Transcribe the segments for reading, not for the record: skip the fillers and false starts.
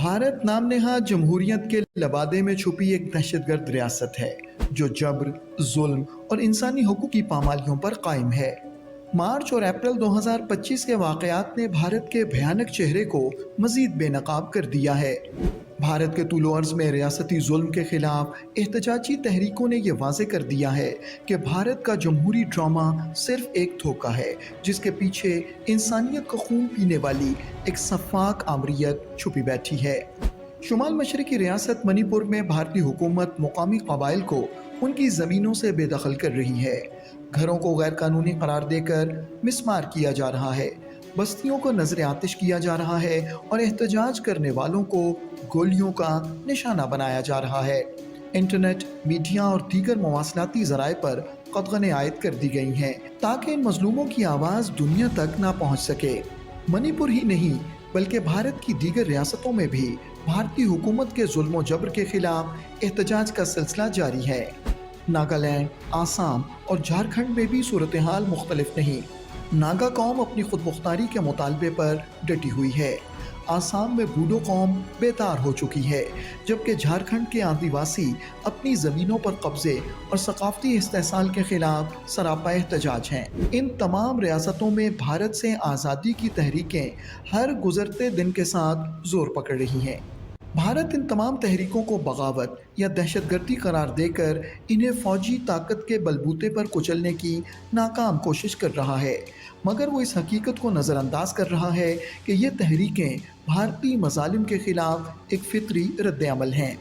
भारत नाम नेहाद जमहूरियत के लबादे में छुपी एक दहशतगर्द रियासत है जो जबर, जुल्म और इंसानी हुकूक की पामालियों पर कायम है। मार्च और अप्रैल 2025 के वाक़यात ने भारत के भयानक चेहरे को मज़ीद बेनकाब कर दिया है। भारत के तूलो अर्ज़ में रियासती जुल्म के खिलाफ एहतजाजी तहरीकों ने यह वाज़े कर दिया है कि भारत का जमहूरी ड्रामा सिर्फ एक धोखा है जिसके पीछे इंसानियत का खून पीने वाली एक सफाक आमरीत छुपी बैठी है। शुमाल मशरकी रियासत मणिपुर में भारतीय हुकूमत मुकामी कबाइल को उनकी ज़मीनों से बेदखल कर रही है। घरों को गैर कानूनी करार देकर मिसमार किया जा रहा है, बस्तियों को नजर आतिश किया जा रहा है और एहतजाज करने वालों को गोलियों का निशाना बनाया जा रहा है। इंटरनेट, मीडिया और दीगर मवासलाती ज़राए पर कदगनें आयद कर दी गई हैं ताकि इन मजलूमों की आवाज़ दुनिया तक ना पहुँच सके। मणिपुर ही नहीं बल्कि भारत की दीगर रियासतों में भी भारतीय हुकूमत के जुल्म जबर के खिलाफ एहतजाज का सिलसिला जारी है। नागालैंड, आसाम और झारखंड में भी सूरत हाल मुख्तलिफ नहीं। नागा कौम अपनी खुद मुख्तारी के मुतालबे पर डटी हुई है। आसाम में बूडो कौम बेतार हो चुकी है, जबकि झारखंड के आदिवासी अपनी ज़मीनों पर कब्जे और सकाफती इस्तेहसाल के खिलाफ सरापा एहतजाज हैं। इन तमाम रियासतों में भारत से आज़ादी की तहरीकें हर गुजरते दिन के साथ जोर पकड़ रही हैं। भारत इन तमाम तहरीकों को बगावत या दहशतगर्दी करार देकर इन्हें फ़ौजी ताकत के बलबूते पर कुचलने की नाकाम कोशिश कर रहा है, मगर वो इस हकीकत को नज़रअंदाज कर रहा है कि ये तहरीकें भारतीय मज़ालिम के ख़िलाफ़ एक फितरी रद्द-ए-अमल हैं।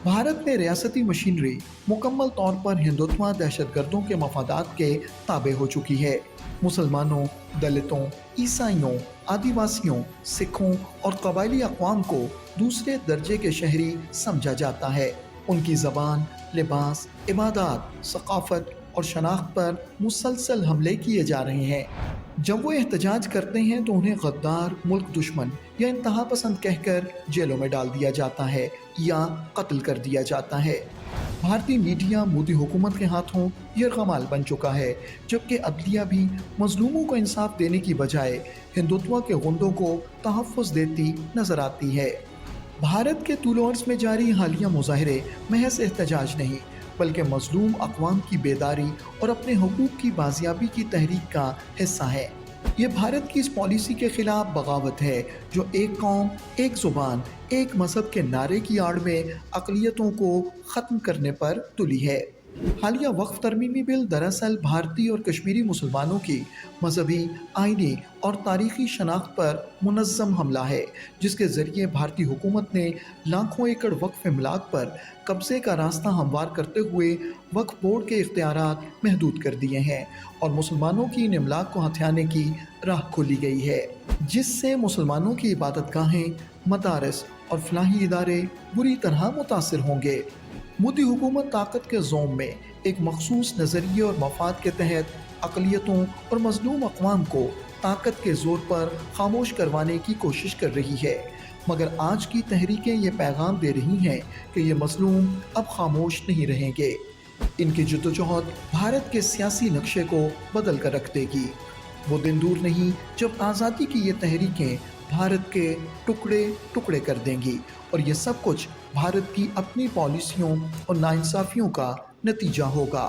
भारत में रियासती मशीनरी मुकम्मल तौर पर हिंदुत्व दहशतगर्दों के मफादात के ताबे हो चुकी है। मुसलमानों, दलितों, ईसाइयों, आदिवासियों, सिखों और कबायली अक़वाम को दूसरे दर्जे के शहरी समझा जाता है। उनकी ज़बान, लिबास, इबादत, सक़ाफ़त और शनाख्त पर मुसलसल हमले किए जा रहे हैं। जब वो एहतजाज करते हैं तो उन्हें गद्दार, मुल्क दुश्मन या इंतहा पसंद कहकर जेलों में डाल दिया जाता है या कत्ल कर दिया जाता है। भारतीय मीडिया मोदी हुकूमत के हाथों यरगमाल बन चुका है, जबकि अदलिया भी मजलूमों को इंसाफ देने की बजाय हिंदुत्व के गुंडों को तहफ़्फ़ुज़ देती नजर आती है। भारत के तूलो अर्ज़ में जारी हालिया मुज़ाहरे महज एहतजाज नहीं बल्कि मजलूम अक़वाम की बेदारी और अपने हुकूक की बाजियाबी की तहरीक का हिस्सा है। ये भारत की इस पॉलिसी के खिलाफ बगावत है जो एक कौम, एक ज़ुबान, एक मज़हब के नारे की आड़ में अक़लियतों को ख़त्म करने पर तुली है। हालिया वक्फ तरमीमी बिल दरअसल भारतीय और कश्मीरी मुसलमानों की मजहबी, आइनी और तारीख़ी शनाख्त पर मुनज़्ज़म हमला है, जिसके ज़रिए भारतीय हुकूमत ने लाखों एकड़ वक्फ इमलाक पर कब्ज़े का रास्ता हमवार करते हुए वक्फ बोर्ड के इख्तियारात महदूद कर दिए हैं और मुसलमानों की इन इमलाक को हथियाने की राह खोली गई है, जिससे मुसलमानों की इबादतगाहें, मदारस और फलाही इदारे बुरी तरह मुतासिर होंगे। मोदी हुकूमत ताकत के ज़ोम में एक मखसूस नज़रिए और मफाद के तहत अक़लियतों और मज़लूम अक़वाम को ताकत के ज़ोर पर खामोश करवाने की कोशिश कर रही है, मगर आज की तहरीकें ये पैगाम दे रही हैं कि ये मज़लूम अब खामोश नहीं रहेंगे। इनकी जद्दोजहद भारत के सियासी नक्शे को बदल कर रख देगी। वो दिन दूर नहीं जब आज़ादी की ये तहरीकें भारत के टुकड़े टुकड़े कर देंगी और ये सब कुछ भारत की अपनी पॉलिसियों और नाइंसाफ़ियों का नतीजा होगा।